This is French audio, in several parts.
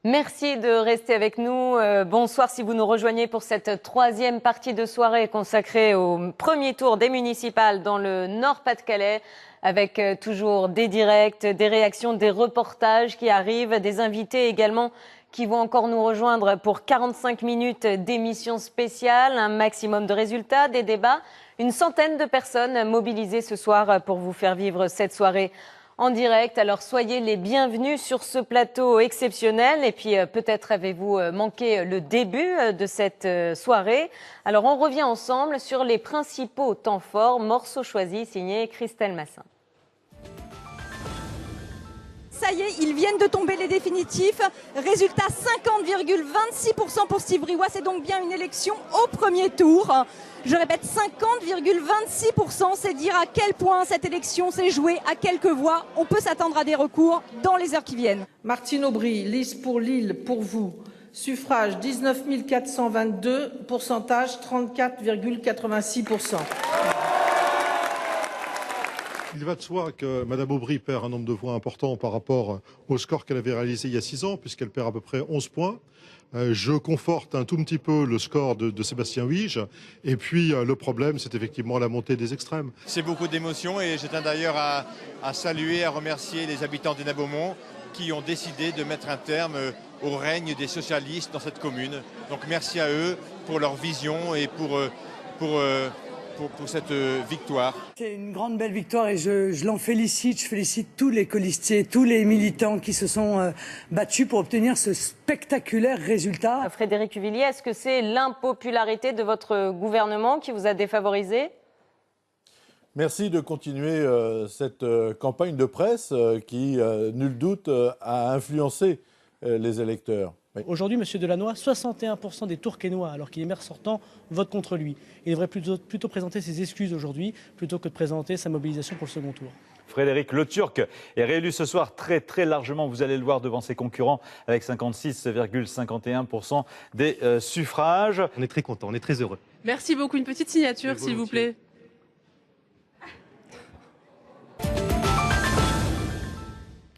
Merci de rester avec nous. Bonsoir si vous nous rejoignez pour cette troisième partie de soirée consacrée au premier tour des municipales dans le Nord-Pas-de-Calais, avec toujours des directs, des réactions, des reportages qui arrivent, des invités également qui vont encore nous rejoindre pour 45 minutes d'émission spéciale, un maximum de résultats, des débats, une centaine de personnes mobilisées ce soir pour vous faire vivre cette soirée en direct. Alors soyez les bienvenus sur ce plateau exceptionnel. Et puis peut-être avez-vous manqué le début de cette soirée. Alors on revient ensemble sur les principaux temps forts. Morceau choisi signé Christelle Massin. Ça y est, ils viennent de tomber les définitifs. Résultat 50,26% pour Steve Briouat. C'est donc bien une élection au premier tour. Je répète, 50,26%, c'est dire à quel point cette élection s'est jouée à quelques voix. On peut s'attendre à des recours dans les heures qui viennent. Martine Aubry, liste pour Lille, pour vous. Suffrage 19 422, pourcentage 34,86%. Il va de soi que Mme Aubry perd un nombre de voix important par rapport au score qu'elle avait réalisé il y a 6 ans, puisqu'elle perd à peu près 11 points. Je conforte un tout petit peu le score de Sébastien Huyghe. Et puis le problème, c'est effectivement la montée des extrêmes. C'est beaucoup d'émotions et je tiens d'ailleurs à saluer, à remercier les habitants d'Hénin-Beaumont qui ont décidé de mettre un terme au règne des socialistes dans cette commune. Donc merci à eux pour leur vision et pour cette victoire. C'est une grande belle victoire et je l'en félicite. Je félicite tous les colistiers, tous les militants qui se sont battus pour obtenir ce spectaculaire résultat. Frédéric Cuvillier, est-ce que c'est l'impopularité de votre gouvernement qui vous a défavorisé ? Merci de continuer cette campagne de presse qui, nul doute, a influencé les électeurs. Oui. Aujourd'hui, M. Delannoy, 61% des Tourquenois, alors qu'il est maire sortant, votent contre lui. Il devrait plutôt présenter ses excuses aujourd'hui, plutôt que de présenter sa mobilisation pour le second tour. Frédéric Le Turc est réélu ce soir très largement, vous allez le voir, devant ses concurrents, avec 56,51% des suffrages. On est très content, on est très heureux. Merci beaucoup. Une petite signature, s'il vous plaît.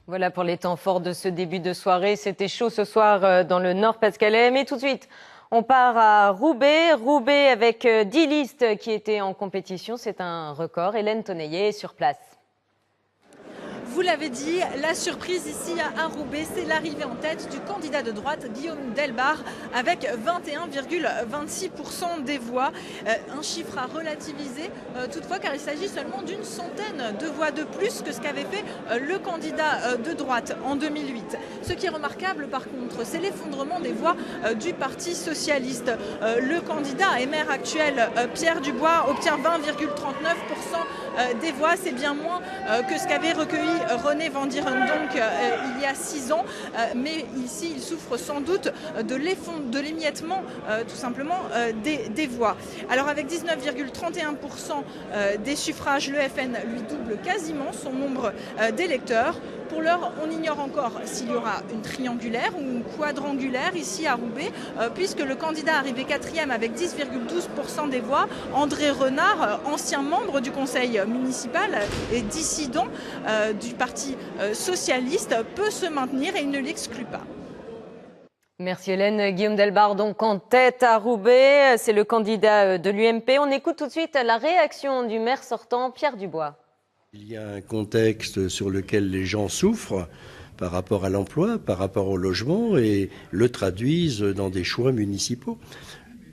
Voilà pour les temps forts de ce début de soirée. C'était chaud ce soir dans le Nord-Pas-de-Calais. Mais tout de suite, on part à Roubaix. Roubaix avec 10 listes qui étaient en compétition. C'est un record. Hélène Tonneillet est sur place. Vous l'avez dit, la surprise ici à Roubaix, c'est l'arrivée en tête du candidat de droite, Guillaume Delbarre, avec 21,26% des voix. Un chiffre à relativiser toutefois, car il s'agit seulement d'une centaine de voix de plus que ce qu'avait fait le candidat de droite en 2008. Ce qui est remarquable, par contre, c'est l'effondrement des voix du Parti socialiste. Le candidat et maire actuel, Pierre Dubois, obtient 20,39% des voix. C'est bien moins que ce qu'avait recueilli René Van Dierendonck il y a 6 ans, mais ici il souffre sans doute de l'émiettement tout simplement des voix. Alors avec 19,31% des suffrages, le FN lui double quasiment son nombre d'électeurs. Pour l'heure, on ignore encore s'il y aura une triangulaire ou une quadrangulaire ici à Roubaix, puisque le candidat arrivé 4e avec 10,12% des voix, André Renard, ancien membre du conseil municipal et dissident du Parti socialiste, peut se maintenir et il ne l'exclut pas. Merci Hélène. Guillaume Delbarre donc en tête à Roubaix, c'est le candidat de l'UMP. On écoute tout de suite la réaction du maire sortant, Pierre Dubois. Il y a un contexte sur lequel les gens souffrent par rapport à l'emploi, par rapport au logement et le traduisent dans des choix municipaux.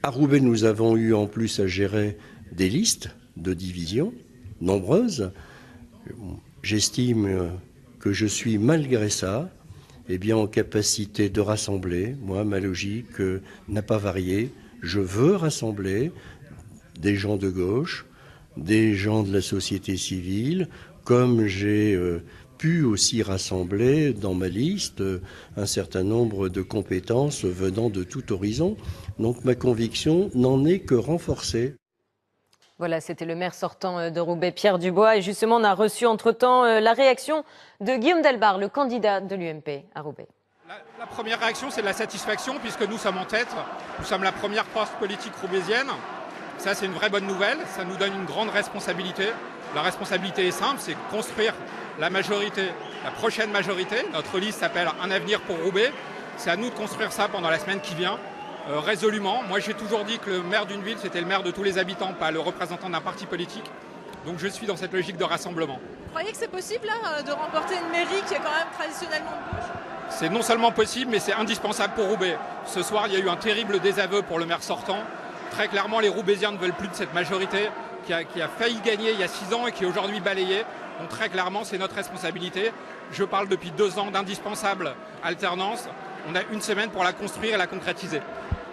À Roubaix, nous avons eu en plus à gérer des listes de divisions nombreuses. J'estime que je suis malgré ça en capacité de rassembler. Moi, ma logique n'a pas varié. Je veux rassembler des gens de gauche, des gens de la société civile, comme j'ai pu aussi rassembler dans ma liste un certain nombre de compétences venant de tout horizon. Donc ma conviction n'en est que renforcée. Voilà, c'était le maire sortant de Roubaix, Pierre Dubois. Et justement, on a reçu entre-temps la réaction de Guillaume Delbarre, le candidat de l'UMP à Roubaix. La première réaction, c'est de la satisfaction, puisque nous sommes en tête. Nous sommes la première force politique roubaisienne. Ça, c'est une vraie bonne nouvelle. Ça nous donne une grande responsabilité. La responsabilité est simple, c'est construire la majorité, la prochaine majorité. Notre liste s'appelle Un avenir pour Roubaix. C'est à nous de construire ça pendant la semaine qui vient, résolument. Moi, j'ai toujours dit que le maire d'une ville, c'était le maire de tous les habitants, pas le représentant d'un parti politique. Donc je suis dans cette logique de rassemblement. Vous croyez que c'est possible là, de remporter une mairie qui est quand même traditionnellement de gauche? C'est non seulement possible, mais c'est indispensable pour Roubaix. Ce soir, il y a eu un terrible désaveu pour le maire sortant. Très clairement, les Roubaisiens ne veulent plus de cette majorité qui a failli gagner il y a 6 ans et qui est aujourd'hui balayée. Donc très clairement, c'est notre responsabilité. Je parle depuis 2 ans d'indispensable alternance. On a une semaine pour la construire et la concrétiser.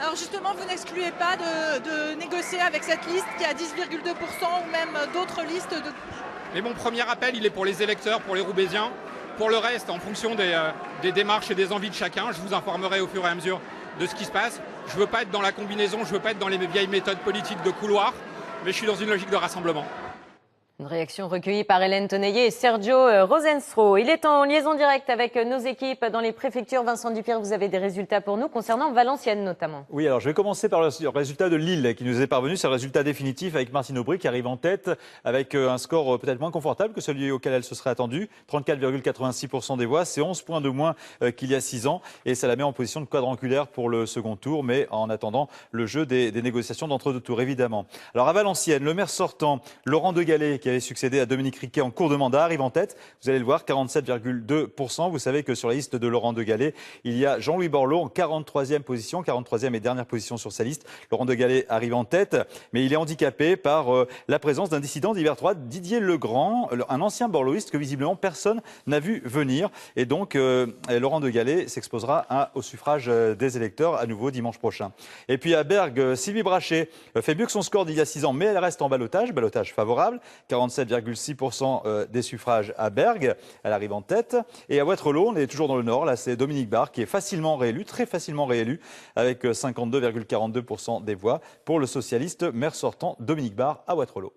Alors justement, vous n'excluez pas de négocier avec cette liste qui a 10,2% ou même d'autres listes de... Mais mon premier appel, il est pour les électeurs, pour les Roubaisiens. Pour le reste, en fonction des démarches et des envies de chacun, je vous informerai au fur et à mesure de ce qui se passe. Je ne veux pas être dans la combinaison, je ne veux pas être dans les vieilles méthodes politiques de couloir, mais je suis dans une logique de rassemblement. Une réaction recueillie par Hélène Tonneillet et Sergio Rosensro. Il est en liaison directe avec nos équipes dans les préfectures. Vincent Dupierre, vous avez des résultats pour nous concernant Valenciennes notamment. Oui, alors je vais commencer par le résultat de Lille qui nous est parvenu. C'est le résultat définitif avec Martine Aubry qui arrive en tête avec un score peut-être moins confortable que celui auquel elle se serait attendue. 34,86% des voix, c'est 11 points de moins qu'il y a 6 ans. Et ça la met en position de quadrangulaire pour le second tour, mais en attendant le jeu des négociations d'entre-deux tours, évidemment. Alors à Valenciennes, le maire sortant, Laurent De Gallet, qui avait succédé à Dominique Riquet en cours de mandat, arrive en tête. Vous allez le voir, 47,2%. Vous savez que sur la liste de Laurent De Gallet, il y a Jean-Louis Borloo en 43e position, 43e et dernière position sur sa liste. Laurent De Gallet arrive en tête, mais il est handicapé par la présence d'un dissident d'hiver droite, Didier Legrand, un ancien borloïste que visiblement personne n'a vu venir. Et donc, Laurent De Gallet s'exposera au suffrage des électeurs à nouveau dimanche prochain. Et puis à Bergues, Sylvie Brachet fait mieux que son score d'il y a 6 ans, mais elle reste en ballottage favorable. 47,6% des suffrages à Bergues. Elle arrive en tête. Et à Wattrelos, on est toujours dans le Nord. Là, c'est Dominique Barre qui est facilement réélu, très facilement réélu, avec 52,42% des voix pour le socialiste maire sortant Dominique Barre à Wattrelos.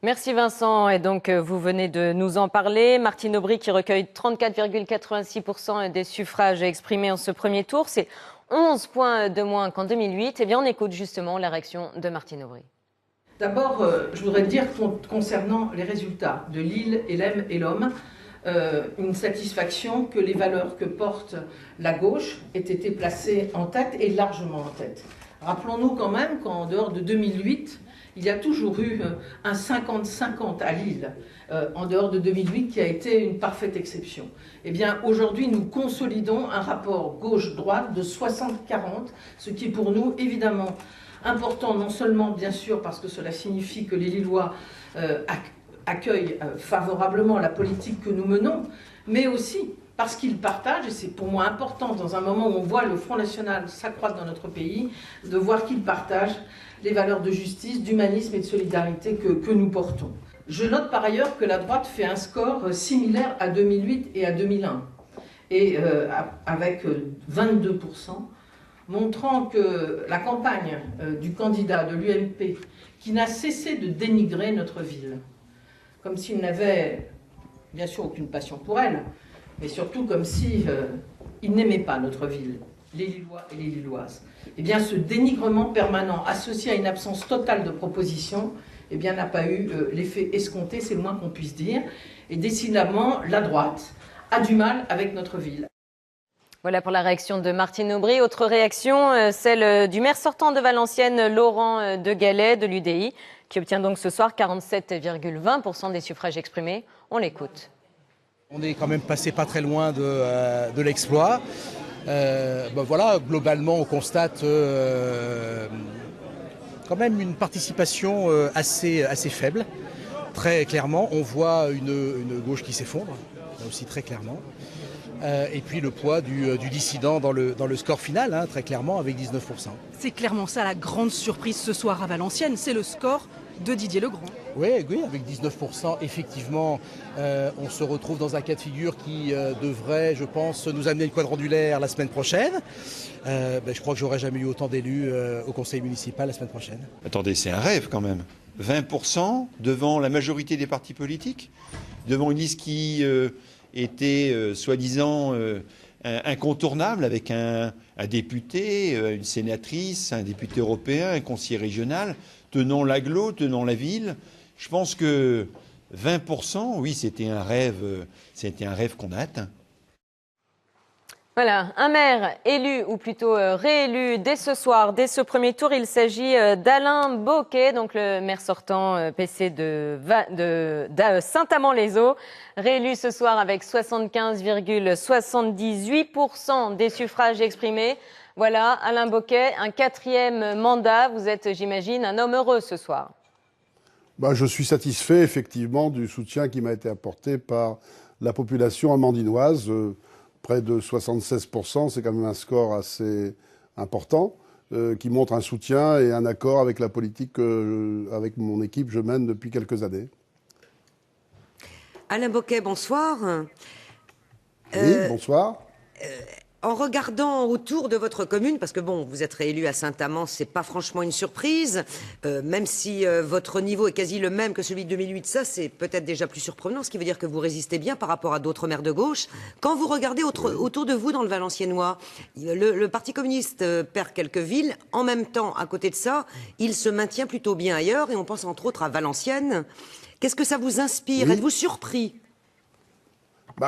Merci Vincent. Et donc, vous venez de nous en parler. Martine Aubry qui recueille 34,86% des suffrages exprimés en ce premier tour. C'est 11 points de moins qu'en 2008. Eh bien, on écoute justement la réaction de Martine Aubry. D'abord, je voudrais dire concernant les résultats de Lille, Hélène et l'Homme, une satisfaction que les valeurs que porte la gauche aient été placées en tête et largement en tête. Rappelons-nous quand même qu'en dehors de 2008, il y a toujours eu un 50-50 à Lille, en dehors de 2008, qui a été une parfaite exception. Eh bien, aujourd'hui, nous consolidons un rapport gauche-droite de 60-40, ce qui est pour nous, évidemment, important, non seulement, bien sûr, parce que cela signifie que les Lillois accueillent favorablement la politique que nous menons, mais aussi parce qu'ils partagent, et c'est pour moi important dans un moment où on voit le Front National s'accroître dans notre pays, de voir qu'ils partagent les valeurs de justice, d'humanisme et de solidarité que nous portons. Je note par ailleurs que la droite fait un score similaire à 2008 et à 2001, et avec 22%, montrant que la campagne du candidat de l'UMP, qui n'a cessé de dénigrer notre ville, comme s'il n'avait bien sûr aucune passion pour elle, mais surtout comme s'il n'aimait pas notre ville, les Lillois et les Lilloises. Eh bien, ce dénigrement permanent, associé à une absence totale de propositions, eh bien, n'a pas eu l'effet escompté, c'est le moins qu'on puisse dire. Et décidément, la droite a du mal avec notre ville. Voilà pour la réaction de Martine Aubry. Autre réaction, celle du maire sortant de Valenciennes, Laurent De Gallet, de l'UDI, qui obtient donc ce soir 47,20% des suffrages exprimés. On l'écoute. On est quand même passé pas très loin de l'exploit. Voilà, globalement, on constate quand même une participation assez faible. Très clairement, on voit une gauche qui s'effondre, là aussi très clairement. Et puis le poids du dissident dans le score final, hein, très clairement, avec 19%. C'est clairement ça la grande surprise ce soir à Valenciennes, c'est le score de Didier Legrand. Oui, avec 19%, effectivement, on se retrouve dans un cas de figure qui devrait, je pense, nous amener une quadrangulaire la semaine prochaine. Je crois que j'aurais jamais eu autant d'élus au conseil municipal la semaine prochaine. Attendez, c'est un rêve quand même. 20% devant la majorité des partis politiques, devant une liste qui était soi-disant incontournable, avec un député, une sénatrice, un député européen, un conseiller régional, tenant l'agglo, tenant la ville. Je pense que 20%, oui, c'était un rêve qu'on a atteint. Voilà, un maire élu ou plutôt réélu dès ce soir, dès ce premier tour. Il s'agit d'Alain Bocquet, donc le maire sortant PC de Saint-Amand-les-Eaux, réélu ce soir avec 75,78% des suffrages exprimés. Voilà, Alain Bocquet, un 4e mandat. Vous êtes, j'imagine, un homme heureux ce soir. Je suis satisfait effectivement du soutien qui m'a été apporté par la population amandinoise. Près de 76%, c'est quand même un score assez important, qui montre un soutien et un accord avec la politique que, avec mon équipe, je mène depuis quelques années. Alain Bocquet, bonsoir. Oui, bonsoir. En regardant autour de votre commune, parce que bon, vous êtes réélu à Saint-Amand, c'est pas franchement une surprise, même si votre niveau est quasi le même que celui de 2008, ça c'est peut-être déjà plus surprenant, ce qui veut dire que vous résistez bien par rapport à d'autres maires de gauche. Quand vous regardez autour de vous dans le Valenciennois, le Parti communiste perd quelques villes, en même temps, à côté de ça, il se maintient plutôt bien ailleurs, et on pense entre autres à Valenciennes. Qu'est-ce que ça vous inspire? Êtes-vous surpris?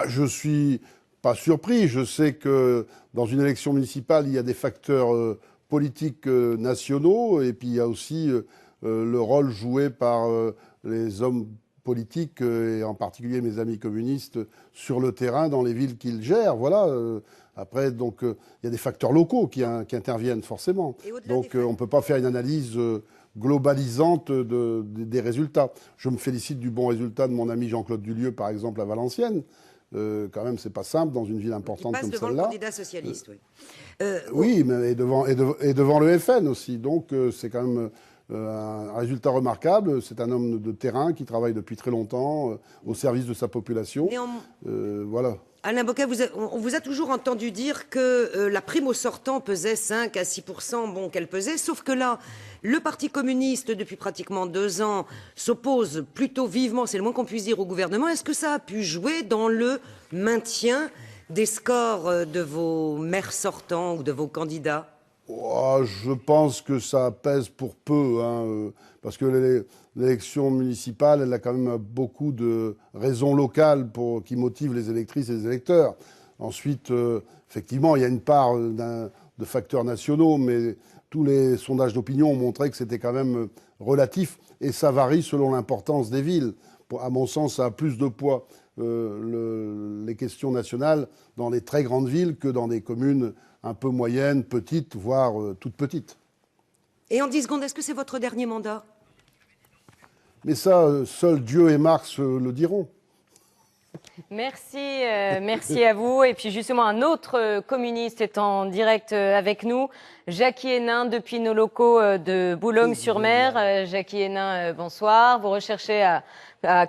Je suis pas surpris. Je sais que dans une élection municipale, il y a des facteurs politiques nationaux et puis il y a aussi le rôle joué par les hommes politiques et en particulier mes amis communistes sur le terrain dans les villes qu'ils gèrent. Voilà. Après, donc, il y a des facteurs locaux qui interviennent forcément. Donc, on ne peut pas faire une analyse globalisante des résultats. Je me félicite du bon résultat de mon ami Jean-Claude Dulieu, par exemple, à Valenciennes. Quand même, c'est pas simple dans une ville importante comme celle-là. Passe devant le candidat socialiste, oui. Oui, mais et devant le FN aussi. Donc, c'est quand même un résultat remarquable. C'est un homme de terrain qui travaille depuis très longtemps au service de sa population. Voilà. Alain Bocquet, on vous a toujours entendu dire que la prime au sortant pesait 5 à 6%, bon, qu'elle pesait, sauf que là, le Parti communiste, depuis pratiquement 2 ans, s'oppose plutôt vivement, c'est le moins qu'on puisse dire, au gouvernement. Est-ce que ça a pu jouer dans le maintien des scores de vos maires sortants ou de vos candidats? Je pense que ça pèse pour peu, hein, parce que l'élection municipale, elle a quand même beaucoup de raisons locales qui motivent les électrices et les électeurs. Ensuite, effectivement, il y a une part de facteurs nationaux, mais tous les sondages d'opinion ont montré que c'était quand même relatif, et ça varie selon l'importance des villes. À mon sens, ça a plus de poids, les questions nationales, dans les très grandes villes que dans des communes un peu moyennes, petites, voire toutes petites. Et en 10 secondes, est-ce que c'est votre dernier mandat? Mais ça, seul Dieu et Marx le diront. Merci, merci à vous. Et puis justement, un autre communiste est en direct avec nous, Jacky Hénin, depuis nos locaux de Boulogne-sur-Mer. Jacky Hénin, bonsoir. Vous recherchez à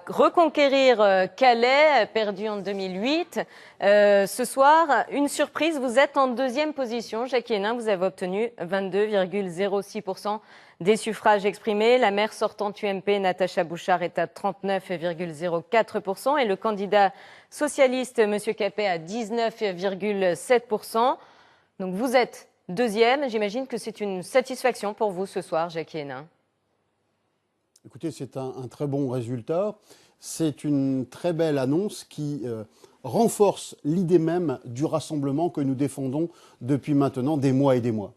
reconquérir Calais, perdu en 2008. Ce soir, une surprise, vous êtes en 2e position. Jacky Hénin, vous avez obtenu 22,06% des suffrages exprimés. La maire sortante UMP, Natacha Bouchard, est à 39,04% et le candidat socialiste, M. Capet, à 19,7%. Donc vous êtes 2e. J'imagine que c'est une satisfaction pour vous ce soir, Jacky Hénin. Écoutez, c'est un très bon résultat. C'est une très belle annonce qui renforce l'idée même du rassemblement que nous défendons depuis maintenant des mois et des mois.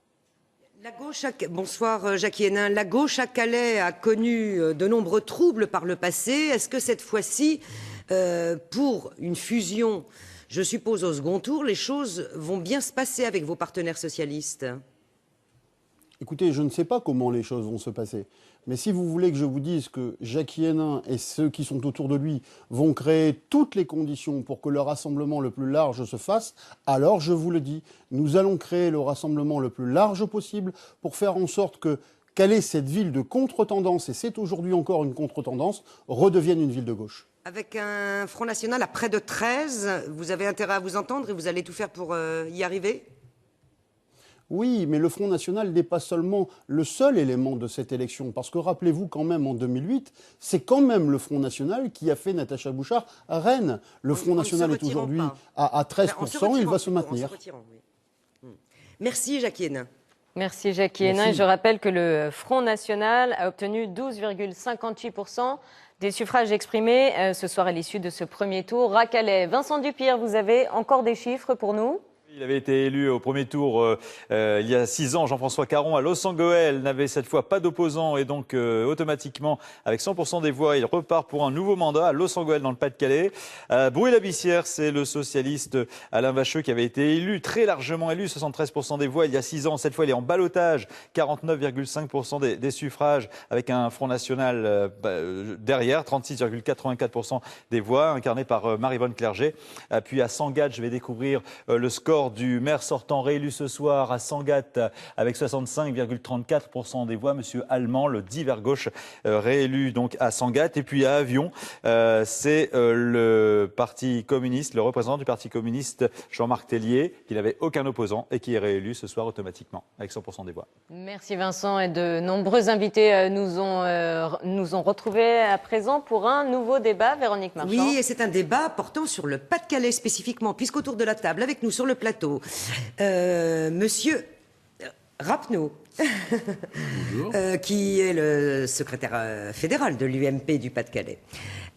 Bonsoir Jacky Hénin. La gauche à Calais a connu de nombreux troubles par le passé. Est-ce que cette fois-ci, pour une fusion, je suppose au second tour, les choses vont bien se passer avec vos partenaires socialistes? Écoutez, je ne sais pas comment les choses vont se passer. Mais si vous voulez que je vous dise que Jacky Hénin et ceux qui sont autour de lui vont créer toutes les conditions pour que le rassemblement le plus large se fasse, alors je vous le dis, nous allons créer le rassemblement le plus large possible pour faire en sorte que Calais, cette ville de contre-tendance, et c'est aujourd'hui encore une contre-tendance, redevienne une ville de gauche. Avec un Front National à près de 13, vous avez intérêt à vous entendre et vous allez tout faire pour y arriver? Oui, mais le Front National n'est pas seulement le seul élément de cette élection. Parce que rappelez-vous quand même, en 2008, c'est quand même le Front National qui a fait Natacha Bouchard à Rennes. Le Front National est aujourd'hui à 13%, il va se maintenir. Merci Jacky Hénin. Merci Jacky Hénin. Et je rappelle que le Front National a obtenu 12,58% des suffrages exprimés ce soir à l'issue de ce premier tour à Calais. Vincent Dupire, vous avez encore des chiffres pour nous ? Il avait été élu au premier tour il y a 6 ans. Jean-François Caron à Loos-en-Gohelle n'avait cette fois pas d'opposant et donc automatiquement, avec 100% des voix, il repart pour un nouveau mandat à Loos-en-Gohelle dans le Pas-de-Calais. Brouet-la-Bissière, c'est le socialiste Alain Vacheux qui avait été élu, très largement élu, 73% des voix il y a 6 ans. Cette fois, il est en ballottage, 49,5% des suffrages, avec un Front National derrière, 36,84% des voix, incarné par Maryvonne Clerget. Puis à Sangatte, je vais découvrir le score du maire sortant réélu ce soir à Sangatte avec 65,34% des voix. Monsieur Allemand, le dit vert gauche, réélu donc à Sangatte. Et puis à Avion, c'est le Parti communiste, le représentant du Parti communiste Jean-Marc Tellier, qui n'avait aucun opposant et qui est réélu ce soir automatiquement avec 100% des voix. Merci Vincent, et de nombreux invités nous ont retrouvés à présent pour un nouveau débat. Véronique Marchand. Oui, et c'est un débat portant sur le Pas-de-Calais spécifiquement, puisqu'autour de la table, avec nous sur le plateau, monsieur Rapneau, qui est le secrétaire fédéral de l'UMP du Pas-de-Calais,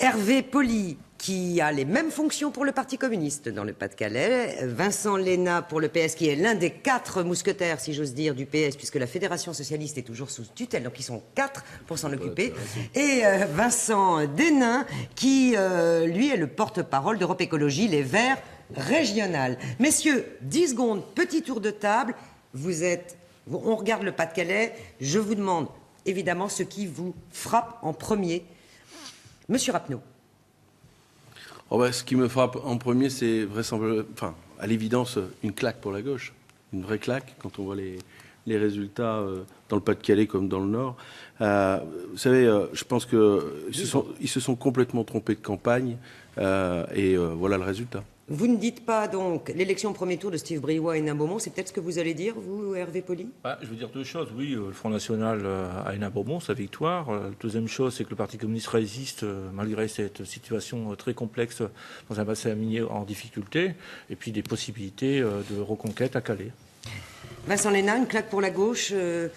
Hervé Poly, qui a les mêmes fonctions pour le Parti communiste dans le Pas-de-Calais, Vincent Léna pour le PS, qui est l'un des 4 mousquetaires, si j'ose dire, du PS, puisque la Fédération socialiste est toujours sous tutelle, donc ils sont 4 pour s'en occuper, et Vincent Desnains, qui, lui, est le porte-parole d'Europe Écologie, les Verts régional. Messieurs, 10 secondes, petit tour de table. On regarde le Pas-de-Calais. Je vous demande évidemment ce qui vous frappe en premier. Monsieur Rapneau. Ce qui me frappe en premier, c'est vraisemblablement, à l'évidence, une claque pour la gauche. Une vraie claque quand on voit les résultats dans le Pas-de-Calais comme dans le Nord. Vous savez, je pense qu'ils se sont complètement trompés de campagne et voilà le résultat. Vous ne dites pas donc l'élection au premier tour de Steve Briouat et Hénin Beaumont, c'est peut-être ce que vous allez dire, vous, Hervé Poly? Je veux dire 2 choses. Oui, le Front National a Hénin Beaumont, sa victoire. Deuxième chose, c'est que le Parti communiste résiste malgré cette situation très complexe dans un bassin minier en difficulté, et puis des possibilités de reconquête à Calais. Vincent Léna, une claque pour la gauche,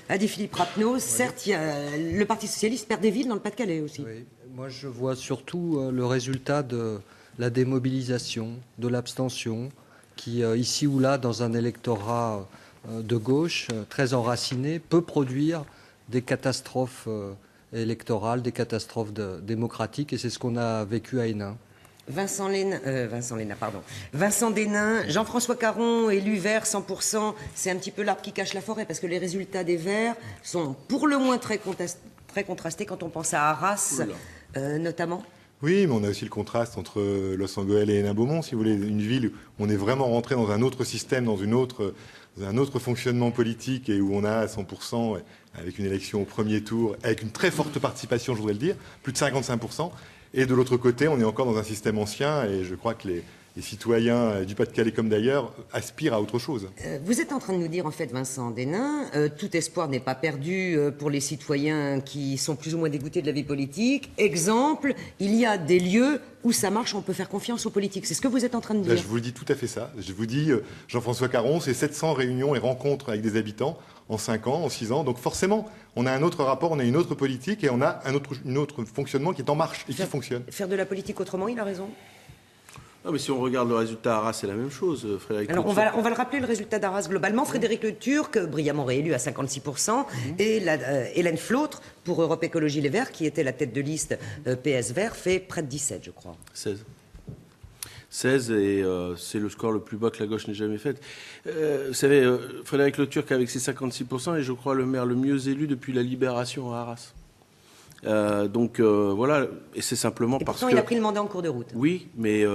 a dit Philippe Rapneau. Certes, le Parti socialiste perd des villes dans le Pas-de-Calais aussi. Oui. Moi, je vois surtout le résultat de la démobilisation, de l'abstention, qui, ici ou là, dans un électorat de gauche très enraciné, peut produire des catastrophes électorales, des catastrophes démocratiques, et c'est ce qu'on a vécu à Hénin. Vincent Desnains, Jean-François Caron, élu Vert 100%, c'est un petit peu l'arbre qui cache la forêt, parce que les résultats des Verts sont pour le moins très contrastés quand on pense à Arras, notamment. Oui, mais on a aussi le contraste entre Loos-en-Gohelle et Hénin Beaumont, si vous voulez, une ville où on est vraiment rentré dans un autre système, dans un autre fonctionnement politique, et où on a 100%, avec une élection au premier tour, avec une très forte participation, je voudrais le dire, plus de 55%. Et de l'autre côté, on est encore dans un système ancien, et je crois que les citoyens du Pas-de-Calais comme d'ailleurs aspirent à autre chose. Vous êtes en train de nous dire, en fait, Vincent Desnains, tout espoir n'est pas perdu pour les citoyens qui sont plus ou moins dégoûtés de la vie politique. Exemple, il y a des lieux où ça marche, on peut faire confiance aux politiques. C'est ce que vous êtes en train de dire. Là, je vous dis tout à fait ça. Je vous dis, Jean-François Caron, c'est 700 réunions et rencontres avec des habitants en 5 ans, en 6 ans. Donc forcément, on a un autre rapport, on a une autre politique et on a un autre fonctionnement qui est en marche et qui fonctionne. Faire de la politique autrement, il a raison. Non, mais si on regarde le résultat à Arras, c'est la même chose, Frédéric. Alors, on va le rappeler, le résultat d'Arras globalement. Frédéric Le Turc, brillamment réélu à 56%, et Hélène Flautre, pour Europe Écologie Les Verts, qui était la tête de liste PS Vert, fait près de 17, je crois. 16, et c'est le score le plus bas que la gauche n'ait jamais fait. Vous savez, Frédéric Le Turc avec ses 56% est, je crois, le maire le mieux élu depuis la libération à Arras. Voilà, et c'est simplement parce que... Pourtant, il a pris le mandat en cours de route. Oui, mais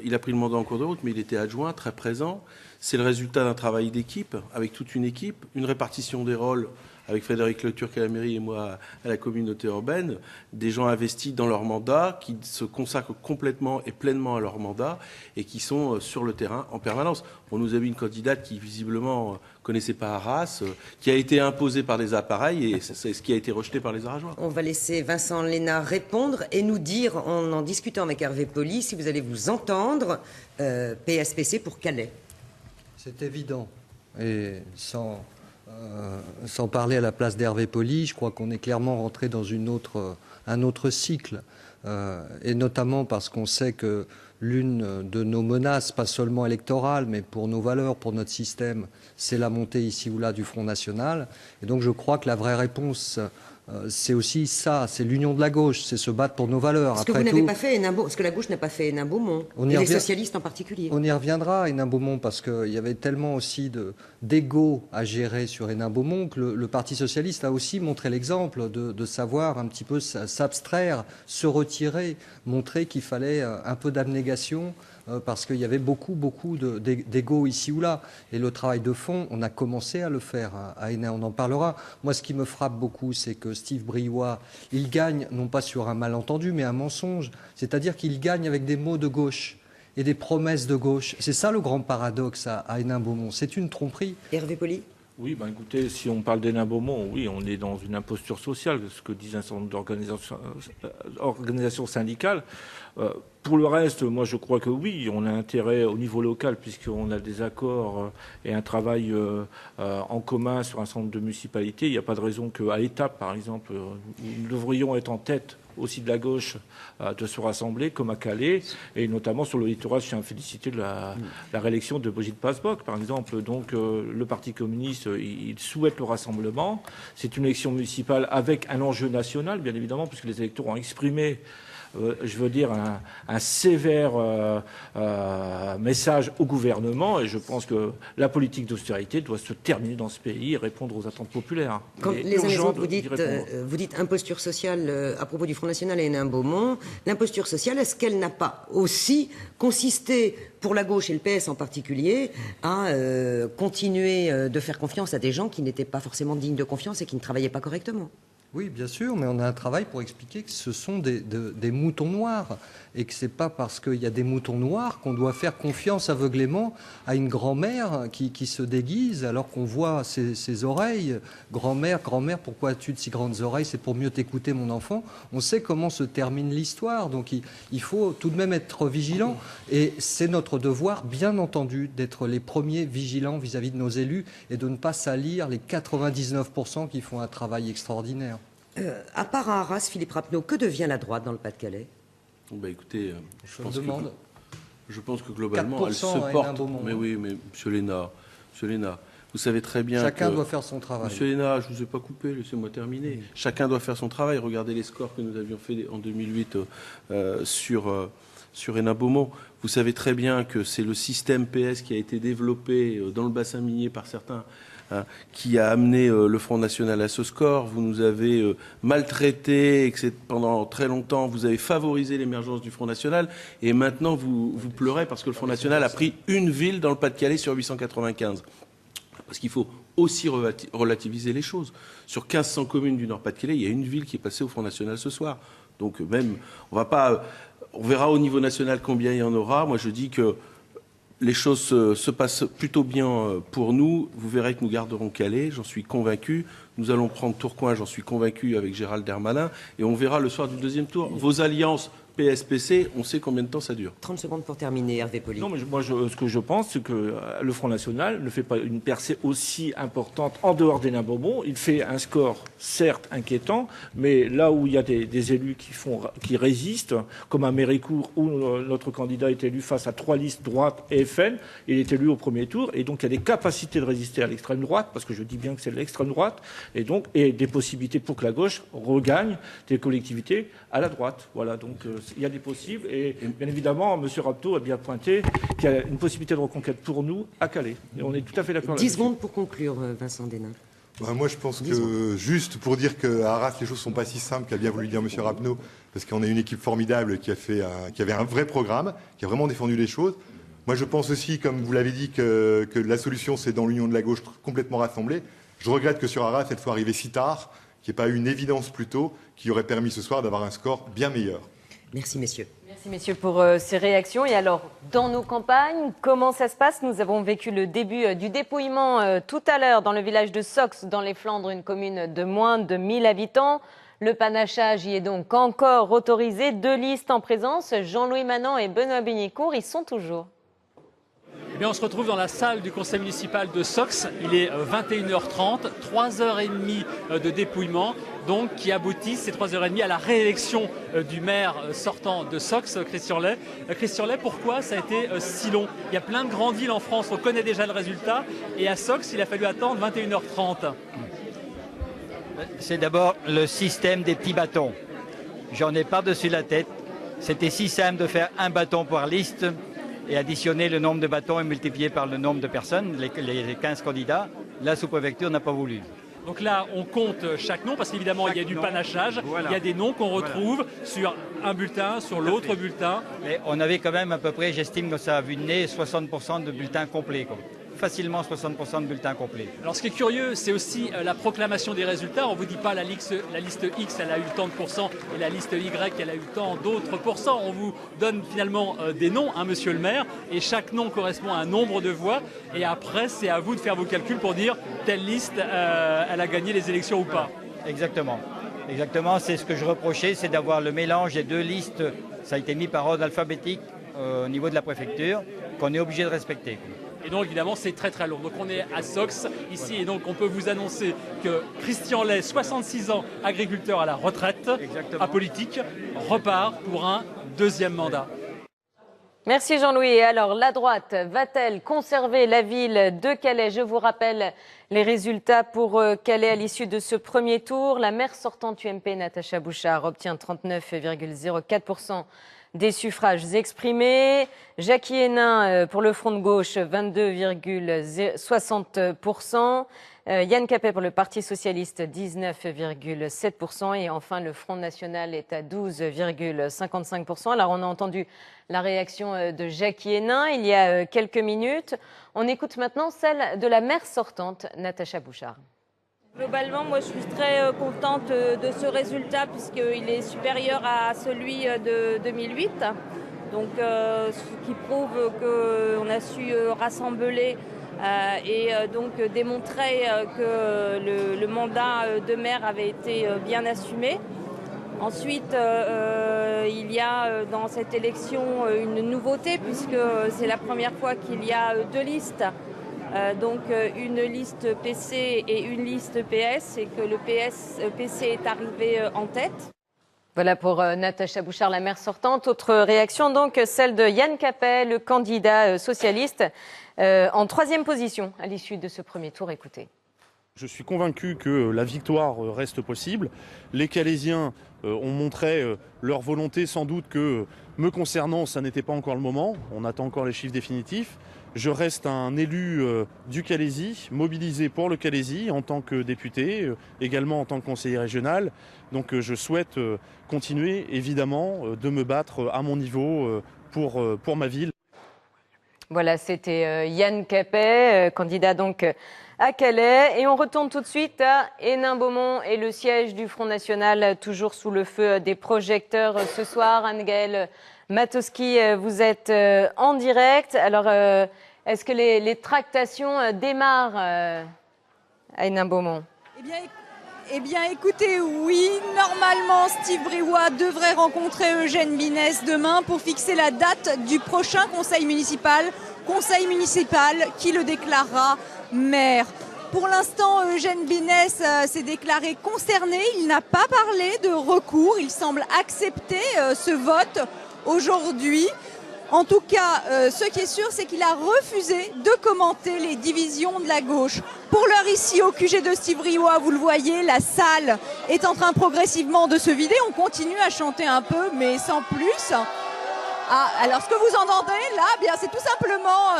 il a pris le mandat en cours de route, mais il était adjoint, très présent. C'est le résultat d'un travail d'équipe, avec toute une équipe, une répartition des rôles avec Frédéric Le Turc à la mairie et moi à la communauté urbaine, des gens investis dans leur mandat, qui se consacrent complètement et pleinement à leur mandat et qui sont sur le terrain en permanence. On nous a mis une candidate qui visiblement connaissait pas Arras, qui a été imposée par des appareils et c'est ce qui a été rejeté par les Arageois. On va laisser Vincent Léna répondre et nous dire, en discutant avec Hervé Poly, si vous allez vous entendre, PSPC pour Calais. C'est évident. Et sans parler à la place d'Hervé Poly, je crois qu'on est clairement rentré dans un autre cycle. Et notamment parce qu'on sait que l'une de nos menaces, pas seulement électorales, mais pour nos valeurs, pour notre système, c'est la montée ici ou là du Front National. Et donc je crois que la vraie réponse, c'est aussi ça, c'est l'union de la gauche, c'est se battre pour nos valeurs. Ce que vous n'avez pas fait, ce que la gauche n'a pas fait Hénin-Beaumont, et les socialistes en particulier. On y reviendra, Hénin-Beaumont, parce qu'il y avait tellement aussi d'ego à gérer sur Hénin-Beaumont que le Parti socialiste a aussi montré l'exemple de savoir un petit peu s'abstraire, se retirer, montrer qu'il fallait un peu d'abnégation, parce qu'il y avait beaucoup d'ego ici ou là. Et le travail de fond, on a commencé à le faire à Hénin, on en parlera. Moi, ce qui me frappe beaucoup, c'est que Steve Briouat, il gagne, non pas sur un malentendu, mais un mensonge. C'est-à-dire qu'il gagne avec des mots de gauche et des promesses de gauche. C'est ça le grand paradoxe à Hénin-Beaumont. C'est une tromperie. Hervé Poly. Oui, ben écoutez, si on parle d'Hénin-Beaumont, oui, on est dans une imposture sociale, ce que disent un certain nombre d'organisations syndicales. Pour le reste, moi je crois que oui, on a intérêt au niveau local, puisqu'on a des accords et un travail en commun sur un certain nombre de municipalités. Il n'y a pas de raison qu'à Étapes, par exemple, nous devrions être en tête aussi de la gauche de se rassembler, comme à Calais, et notamment sur le littoral. Je tiens à féliciter la réélection de Brigitte Passeboc, par exemple. Donc le Parti communiste, il souhaite le rassemblement. C'est une élection municipale avec un enjeu national, bien évidemment, puisque les électeurs ont exprimé je veux dire, un sévère message au gouvernement, et je pense que la politique d'austérité doit se terminer dans ce pays et répondre aux attentes populaires. Quand les uns vous dites imposture sociale à propos du Front National et Hénin-Beaumont, l'imposture sociale, est-ce qu'elle n'a pas aussi consisté, pour la gauche et le PS en particulier, à continuer de faire confiance à des gens qui n'étaient pas forcément dignes de confiance et qui ne travaillaient pas correctement? Oui, bien sûr, mais on a un travail pour expliquer que ce sont des moutons noirs et que c'est pas parce qu'il y a des moutons noirs qu'on doit faire confiance aveuglément à une grand-mère qui se déguise alors qu'on voit ses oreilles. Grand-mère, pourquoi as-tu de si grandes oreilles? C'est pour mieux t'écouter, mon enfant. On sait comment se termine l'histoire, donc il faut tout de même être vigilant. Et c'est notre devoir, bien entendu, d'être les premiers vigilants vis-à-vis de nos élus et de ne pas salir les 99% qui font un travail extraordinaire. À part à Arras, Philippe Rappeneau, que devient la droite dans le Pas-de-Calais? Écoutez, je pense que globalement, elle se 4% porte. Mais oui, mais Monsieur Léna, vous savez très bien chacun doit faire son travail. Monsieur Léna, je ne vous ai pas coupé, laissez-moi terminer. Chacun doit faire son travail. Regardez les scores que nous avions fait en 2008 sur Hénin-Beaumont. Vous savez très bien que c'est le système PS qui a été développé dans le bassin minier par certains, qui a amené le Front National à ce score. Vous nous avez maltraités, et que pendant très longtemps, vous avez favorisé l'émergence du Front National, et maintenant vous pleurez parce que le Front National a pris une ville dans le Pas-de-Calais sur 895. Parce qu'il faut aussi relativiser les choses. Sur 1500 communes du Nord-Pas-de-Calais, il y a une ville qui est passée au Front National ce soir. Donc même, on verra au niveau national combien il y en aura. Moi je dis que les choses se passent plutôt bien pour nous. Vous verrez que nous garderons Calais, j'en suis convaincu. Nous allons prendre Tourcoing, j'en suis convaincu, avec Gérald Darmanin. Et on verra le soir du deuxième tour. Vos alliances PSPC, on sait combien de temps ça dure. 30 secondes pour terminer, Hervé Poly. Non, mais ce que je pense, c'est que le Front National ne fait pas une percée aussi importante en dehors d'Hénin-Beaumont. Il fait un score, certes, inquiétant, mais là où il y a des élus qui résistent, comme à Méricourt, où notre candidat est élu face à 3 listes droite et FN, il est élu au premier tour, et donc il y a des capacités de résister à l'extrême droite, parce que je dis bien que c'est l'extrême droite, et des possibilités pour que la gauche regagne des collectivités à la droite. Voilà, donc il y a des possibles, et bien évidemment, M. Rappeneau a bien pointé qu'il y a une possibilité de reconquête pour nous à Calais. Et on est tout à fait d'accord là-dessus. 10 secondes pour conclure, Vincent Desnins. Moi, je pense que, juste pour dire qu'à Arras, les choses ne sont pas si simples qu'a bien voulu dire M. Rappeneau, parce qu'on a une équipe formidable qui avait un vrai programme, qui a vraiment défendu les choses. Moi, je pense aussi, comme vous l'avez dit, que la solution, c'est dans l'union de la gauche complètement rassemblée. Je regrette que sur Arras, elle soit arrivée si tard, qu'il n'y ait pas eu une évidence plus tôt, qui aurait permis ce soir d'avoir un score bien meilleur. Merci, messieurs. Merci, messieurs, pour ces réactions. Et alors, dans nos campagnes, comment ça se passe? Nous avons vécu le début du dépouillement tout à l'heure dans le village de Sox, dans les Flandres, une commune de moins de 1000 habitants. Le panachage y est donc encore autorisé. 2 listes en présence, Jean-Louis Manant et Benoît Bignicourt, y sont toujours. Eh bien, on se retrouve dans la salle du conseil municipal de Sox. Il est 21h30, 3h30 de dépouillement, donc qui aboutit ces 3h30 à la réélection du maire sortant de Sox, Christian Ley. Christian Ley, pourquoi ça a été si long? Il y a plein de grandes villes en France, on connaît déjà le résultat, et à Sox, il a fallu attendre 21h30. C'est d'abord le système des petits bâtons. J'en ai par-dessus la tête. C'était si simple de faire un bâton par liste et additionner le nombre de bâtons et multiplier par le nombre de personnes, les 15 candidats. La sous-préfecture n'a pas voulu. Donc là, on compte chaque nom, parce qu'évidemment, il y a du panachage, voilà. Il y a des noms qu'on retrouve sur un bulletin, sur l'autre bulletin. Mais on avait quand même à peu près, j'estime que ça a vu de nez, 60% de bulletins complets, quoi. Facilement 60% de bulletins complets. Alors ce qui est curieux, c'est aussi la proclamation des résultats. On ne vous dit pas la liste X, elle a eu tant de pourcents, et la liste Y, elle a eu tant d'autres pourcents. On vous donne finalement des noms, hein, monsieur le maire, et chaque nom correspond à un nombre de voix. Et après, c'est à vous de faire vos calculs pour dire telle liste, elle a gagné les élections ou pas. Exactement. Exactement, c'est ce que je reprochais, c'est d'avoir le mélange des deux listes. Ça a été mis par ordre alphabétique au niveau de la préfecture, qu'on est obligé de respecter. Et donc évidemment c'est très très long. Donc on est à Sox ici et donc on peut vous annoncer que Christian Ley, 66 ans, agriculteur à la retraite, apolitique, repart pour un deuxième mandat. Merci Jean-Louis. Et alors la droite va-t-elle conserver la ville de Calais? Je vous rappelle les résultats pour Calais à l'issue de ce premier tour. La maire sortante UMP, Natacha Bouchard, obtient 39,04% des suffrages exprimés. Jackie Hénin pour le Front de gauche, 22,60%. Yann Capet pour le Parti socialiste, 19,7%. Et enfin, le Front national est à 12,55%. Alors, on a entendu la réaction de Jackie Hénin il y a quelques minutes. On écoute maintenant celle de la maire sortante, Natacha Bouchard. Globalement, moi je suis très contente de ce résultat puisqu'il est supérieur à celui de 2008. Donc, ce qui prouve qu'on a su rassembler et donc démontrer que le mandat de maire avait été bien assumé. Ensuite, il y a dans cette élection une nouveauté puisque c'est la première fois qu'il y a deux listes. Donc une liste PC et une liste PS et que le PC est arrivé en tête. Voilà pour Natacha Bouchard, la maire sortante. Autre réaction, donc celle de Yann Capet, le candidat socialiste, en troisième position à l'issue de ce premier tour. Écoutez. Je suis convaincu que la victoire reste possible. Les Calaisiens ont montré leur volonté, sans doute que, me concernant, ça n'était pas encore le moment. On attend encore les chiffres définitifs. Je reste un élu du Calaisis, mobilisé pour le Calaisis en tant que député, également en tant que conseiller régional. Donc je souhaite continuer, évidemment, de me battre à mon niveau pour ma ville. Voilà, c'était Yann Capet, candidat donc à Calais. Et on retourne tout de suite à Hénin-Beaumont et le siège du Front National, toujours sous le feu des projecteurs ce soir. Anne-Gaëlle Matowski, vous êtes en direct. Alors, est-ce que les tractations démarrent à Hénin-Beaumont? Eh bien, écoutez, oui, normalement, Steve Briouat devrait rencontrer Eugène Binès demain pour fixer la date du prochain conseil municipal qui le déclarera maire. Pour l'instant, Eugène Binès s'est déclaré concerné. Il n'a pas parlé de recours. Il semble accepter ce vote aujourd'hui. En tout cas, ce qui est sûr, c'est qu'il a refusé de commenter les divisions de la gauche. Pour l'heure, ici, au QG de Steve Briouat, vous le voyez, la salle est en train progressivement de se vider. On continue à chanter un peu, mais sans plus. Ah, alors, ce que vous entendez, là, bien, c'est tout simplement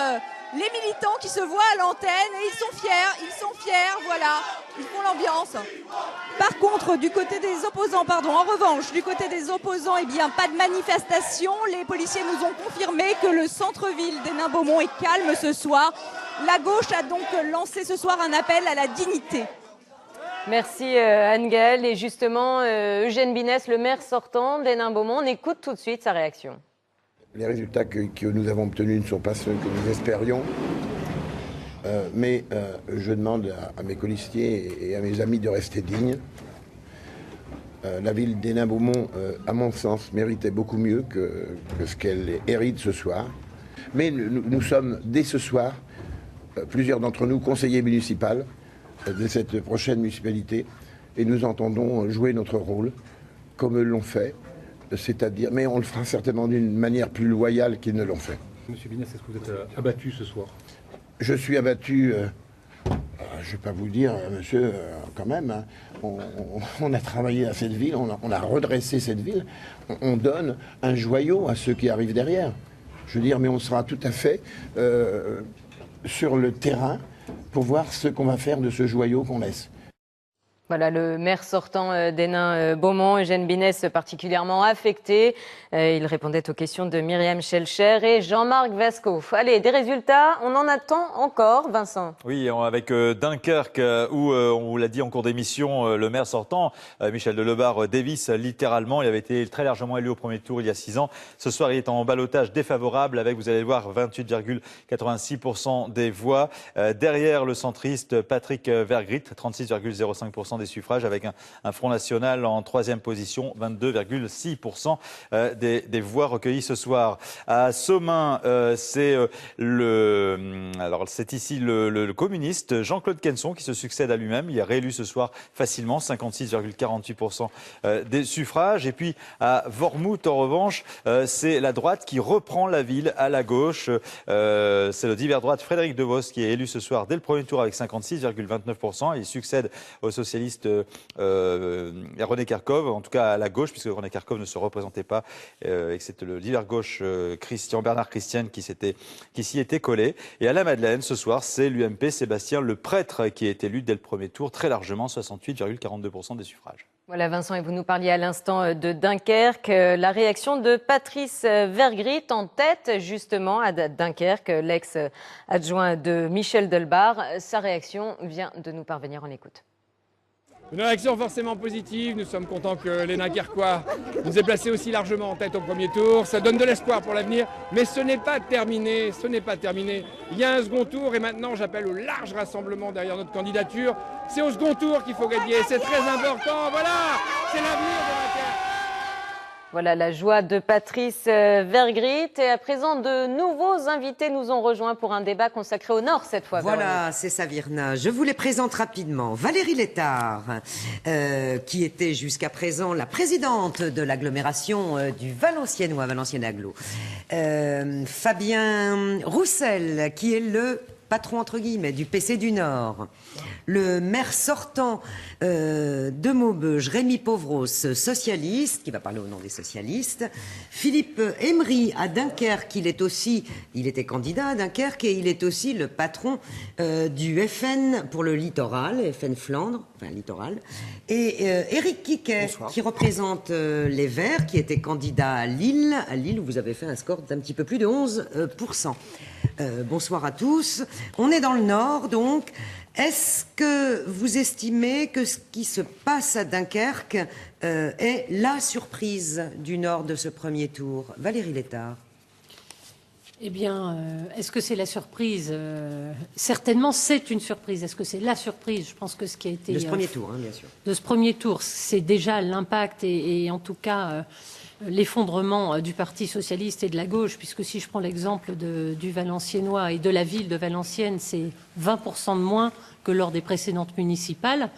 les militants qui se voient à l'antenne et ils sont fiers, voilà, ils font l'ambiance. Par contre, du côté des opposants, en revanche, du côté des opposants, eh bien, pas de manifestation. Les policiers nous ont confirmé que le centre-ville d'Hénin-Beaumont est calme ce soir. La gauche a donc lancé ce soir un appel à la dignité. Merci Anne-Gaëlle. Et justement, Eugène Binès, le maire sortant d'Hénin-Beaumont, on écoute tout de suite sa réaction. Les résultats que nous avons obtenus ne sont pas ceux que nous espérions, mais je demande à mes colistiers et à mes amis de rester dignes. La ville d'Hénin-Beaumont, à mon sens, méritait beaucoup mieux que ce qu'elle hérite ce soir. Mais nous sommes, dès ce soir, plusieurs d'entre nous, conseillers municipaux de cette prochaine municipalité, et nous entendons jouer notre rôle, comme eux l'ont fait, c'est-à-dire, mais on le fera certainement d'une manière plus loyale qu'ils ne l'ont fait. Monsieur Binès, est-ce que vous êtes abattu ce soir? Je suis abattu, je ne vais pas vous dire, monsieur, quand même, hein, on a travaillé à cette ville, on a redressé cette ville, on donne un joyau à ceux qui arrivent derrière. Je veux dire, mais on sera tout à fait sur le terrain pour voir ce qu'on va faire de ce joyau qu'on laisse. Voilà, le maire sortant d'Hénin-Beaumont, Eugène Binès, particulièrement affecté. Il répondait aux questions de Myriam Schellcher et Jean-Marc Vasco. Allez, des résultats, on en attend encore, Vincent. Oui, avec Dunkerque, où on vous l'a dit en cours d'émission, le maire sortant, Michel Delebard, dévisse littéralement. Il avait été très largement élu au premier tour il y a 6 ans. Ce soir, il est en ballottage défavorable avec, vous allez le voir, 28,86% des voix. Derrière le centriste Patrick Vergrit, 36,05% des suffrages, avec un Front National en 3e position, 22,6% des voix recueillies ce soir. À Somain, c'est ici le communiste Jean-Claude Quenson qui se succède à lui-même. Il est réélu ce soir facilement, 56,48% des suffrages. Et puis à Wormhout, en revanche, c'est la droite qui reprend la ville à la gauche. C'est le divers droite Frédéric Devos qui est élu ce soir dès le premier tour avec 56,29%. Il succède au socialiste René Kerkhove, en tout cas à la gauche, puisque René Kerkhove ne se représentait pas, et que c'était le divers gauche Bernard Christian qui s'y était collé. Et à la Madeleine, ce soir, c'est l'UMP Sébastien Le Prêtre qui est élu dès le premier tour, très largement, 68,42% des suffrages. Voilà Vincent, et vous nous parliez à l'instant de Dunkerque. La réaction de Patrice Vergrit en tête justement à Dunkerque, l'ex-adjoint de Michel Delbard. Sa réaction vient de nous parvenir, on écoute. Une réaction forcément positive, nous sommes contents que les Dunkerquois nous aient placés aussi largement en tête au premier tour. Ça donne de l'espoir pour l'avenir, mais ce n'est pas terminé, Il y a un second tour et maintenant j'appelle au large rassemblement derrière notre candidature. C'est au second tour qu'il faut gagner, c'est très important, voilà, c'est l'avenir de Dunkerque. Voilà la joie de Patrice Vergrit. Et à présent, de nouveaux invités nous ont rejoints pour un débat consacré au Nord cette fois. Voilà, c'est ça, Virna. Je vous les présente rapidement. Valérie Létard, qui était jusqu'à présent la présidente de l'agglomération du Valenciennois, Valenciennes Agglo. Fabien Roussel, qui est le patron entre guillemets du PC du Nord, le maire sortant de Maubeuge, Rémi Pauvros, socialiste, qui va parler au nom des socialistes, Philippe Emery à Dunkerque, il était candidat à Dunkerque et il est aussi le patron du FN pour le littoral, FN Flandre, enfin littoral, et Éric Quiquet, qui représente les Verts, qui était candidat à Lille où vous avez fait un score d'un petit peu plus de 11%. Bonsoir à tous. On est dans le Nord, donc. Est-ce que vous estimez que ce qui se passe à Dunkerque est la surprise du Nord de ce premier tour? Valérie Létard. Eh bien, est-ce que c'est la surprise? Certainement, c'est une surprise. Est-ce que c'est la surprise? Je pense que ce qui a été... De ce premier tour, hein, bien sûr. De ce premier tour, c'est déjà l'impact et en tout cas... l'effondrement du Parti socialiste et de la gauche, puisque si je prends l'exemple du Valenciennois et de la ville de Valenciennes, c'est 20% de moins que lors des précédentes municipales.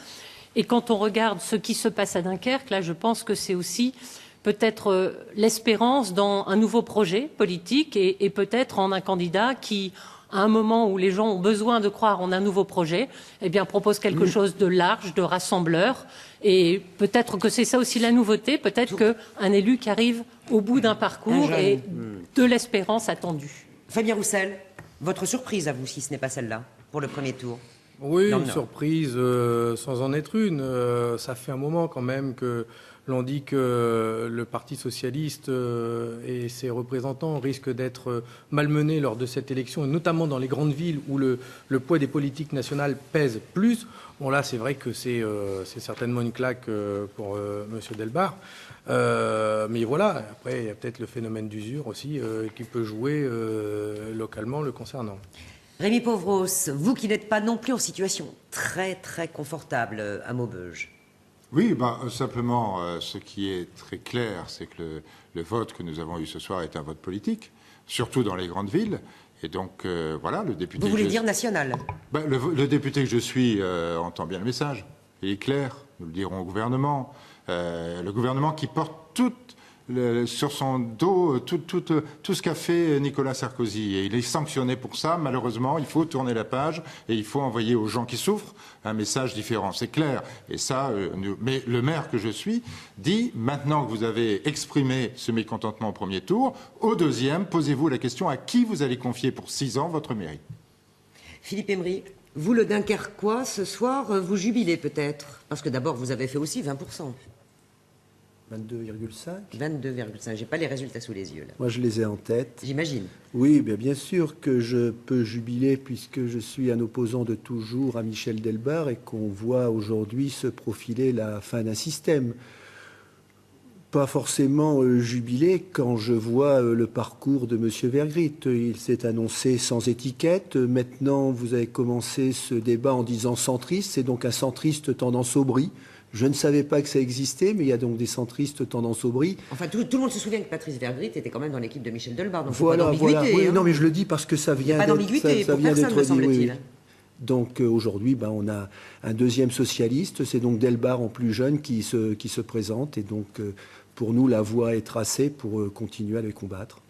Et quand on regarde ce qui se passe à Dunkerque, là, je pense que c'est aussi peut-être l'espérance dans un nouveau projet politique et peut-être en un candidat qui, à un moment où les gens ont besoin de croire en un nouveau projet, eh bien, propose quelque chose de large, de rassembleur. Et peut-être que c'est ça aussi la nouveauté, peut-être qu'un élu qui arrive au bout d'un parcours et de l'espérance attendue. Fabien Roussel, votre surprise à vous, si ce n'est pas celle-là, pour le premier tour? Oui, une surprise sans en être une. Ça fait un moment quand même que l'on dit que le Parti socialiste et ses représentants risquent d'être malmenés lors de cette élection, et notamment dans les grandes villes où le poids des politiques nationales pèse plus. Bon, là, c'est vrai que c'est certainement une claque pour M. Delbard. Mais voilà, après, il y a peut-être le phénomène d'usure aussi qui peut jouer localement le concernant. Rémi Pauvros, vous qui n'êtes pas non plus en situation très très confortable à Maubeuge. Oui, simplement, ce qui est très clair, c'est que le vote que nous avons eu ce soir est un vote politique. surtout dans les grandes villes. Et donc, voilà, le député... Vous voulez dire national? Le député que je suis entend bien le message. Il est clair, nous le dirons au gouvernement. Le gouvernement qui porte sur son dos tout ce qu'a fait Nicolas Sarkozy. Et il est sanctionné pour ça. Malheureusement, il faut tourner la page et il faut envoyer aux gens qui souffrent un message différent. C'est clair. Et ça, mais le maire que je suis dit, maintenant que vous avez exprimé ce mécontentement au premier tour, au deuxième, posez-vous la question à qui vous allez confier pour 6 ans votre mairie. Philippe Emery, vous le Dunkerquois, ce soir, vous jubilez peut-être? Parce que d'abord, vous avez fait aussi 20%. 22,5. 22,5. J'ai pas les résultats sous les yeux, là. Moi, je les ai en tête. J'imagine. Oui, bien sûr que je peux jubiler puisque je suis un opposant de toujours à Michel Delbard et qu'on voit aujourd'hui se profiler la fin d'un système. Pas forcément jubilé quand je vois le parcours de M. Vergrit. Il s'est annoncé sans étiquette. Maintenant, vous avez commencé ce débat en disant centriste. C'est donc un centriste tendance au bris. Je ne savais pas que ça existait, mais il y a donc des centristes tendance au bris. Enfin, tout le monde se souvient que Patrice Vergrit était quand même dans l'équipe de Michel Delbard. Donc voilà. Oui, hein. Non, mais je le dis parce que ça vient d'être dit. Me semble-t-il. Donc aujourd'hui, on a un deuxième socialiste. C'est donc Delbard en plus jeune qui se présente. Et donc, pour nous, la voie est tracée pour continuer à les combattre.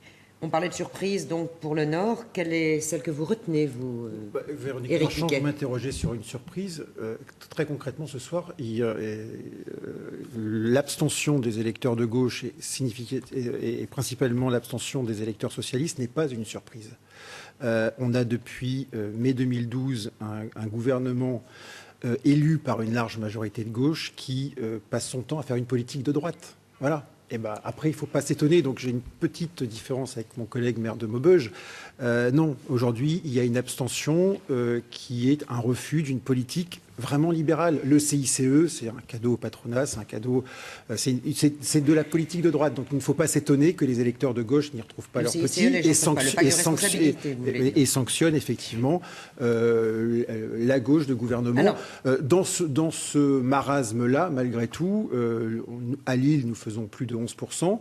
On parlait de surprise, donc, pour le Nord. Quelle est celle que vous retenez, vous, Véronique Éric Marchand, Piquet? vous m'interrogez sur une surprise. Très concrètement, ce soir, l'abstention des électeurs de gauche et principalement l'abstention des électeurs socialistes n'est pas une surprise. On a depuis mai 2012 un gouvernement élu par une large majorité de gauche qui passe son temps à faire une politique de droite. Voilà. Et après, il ne faut pas s'étonner. Donc, j'ai une petite différence avec mon collègue maire de Maubeuge. Non, aujourd'hui, il y a une abstention qui est un refus d'une politique vraiment libérale. Le CICE, c'est un cadeau au patronat, c'est un cadeau... c'est de la politique de droite. Donc, il ne faut pas s'étonner que les électeurs de gauche n'y retrouvent pas leur petit et sanctionnent effectivement la gauche de gouvernement. Alors, dans ce marasme-là, malgré tout, à Lille, nous faisons plus de 11%.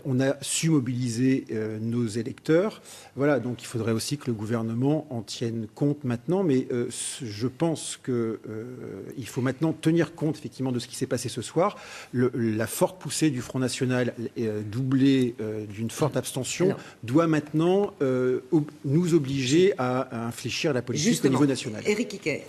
On a su mobiliser nos électeurs. Voilà, donc il faudrait aussi que le gouvernement en tienne compte maintenant. Mais je pense qu'il faut maintenant tenir compte effectivement de ce qui s'est passé ce soir. La forte poussée du Front National, doublée d'une forte abstention, doit maintenant nous obliger à infléchir la politique Justement, au niveau national. Éric Piquet,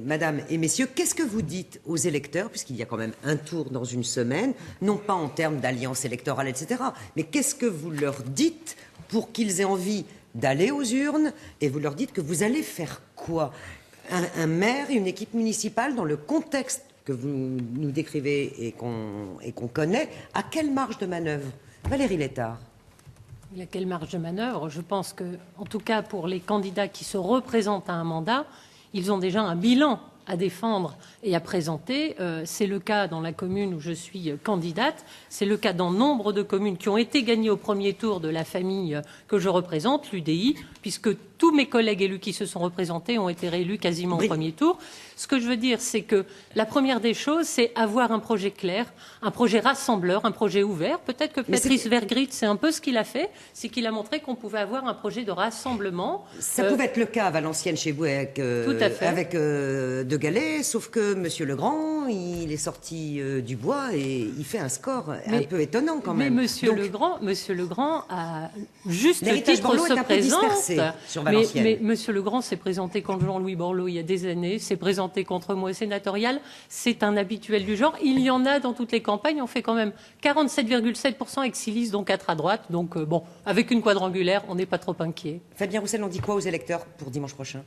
Madame et Messieurs, qu'est-ce que vous dites aux électeurs, puisqu'il y a quand même un tour dans une semaine, non pas en termes d'alliance électorale, etc. Mais qu'est-ce que vous leur dites pour qu'ils aient envie d'aller aux urnes? Et vous leur dites que vous allez faire quoi? Un maire et une équipe municipale dans le contexte que vous nous décrivez et qu'on connaît, à quelle marge de manœuvre? Valérie Létard. Il y a quelle marge de manœuvre? Je pense que, en tout cas pour les candidats qui se représentent à un mandat, ils ont déjà un bilan à défendre et à présenter. C'est le cas dans la commune où je suis candidate. C'est le cas dans nombre de communes qui ont été gagnées au premier tour de la famille que je représente, l'UDI, puisque tous mes collègues élus qui se sont représentés ont été réélus quasiment au premier tour. Ce que je veux dire, c'est que la première des choses, c'est avoir un projet clair, un projet rassembleur, un projet ouvert. Peut-être que Patrice Vergrit, c'est un peu ce qu'il a fait, c'est qu'il a montré qu'on pouvait avoir un projet de rassemblement. Ça pouvait être le cas à Valenciennes chez vous avec De Gallet, sauf que M. Legrand, il est sorti du bois et il fait un score un peu étonnant quand même. Mais M. Legrand a juste titre se présente. Mais M. Legrand s'est présenté contre Jean-Louis Borloo il y a des années, s'est présenté contre moi sénatorial. C'est un habituel du genre. Il y en a dans toutes les campagnes. On fait quand même 47,7% avec 6 listes, dont 4 à droite. Donc bon, avec une quadrangulaire, on n'est pas trop inquiet. Fabien Roussel, on dit quoi aux électeurs pour dimanche prochain?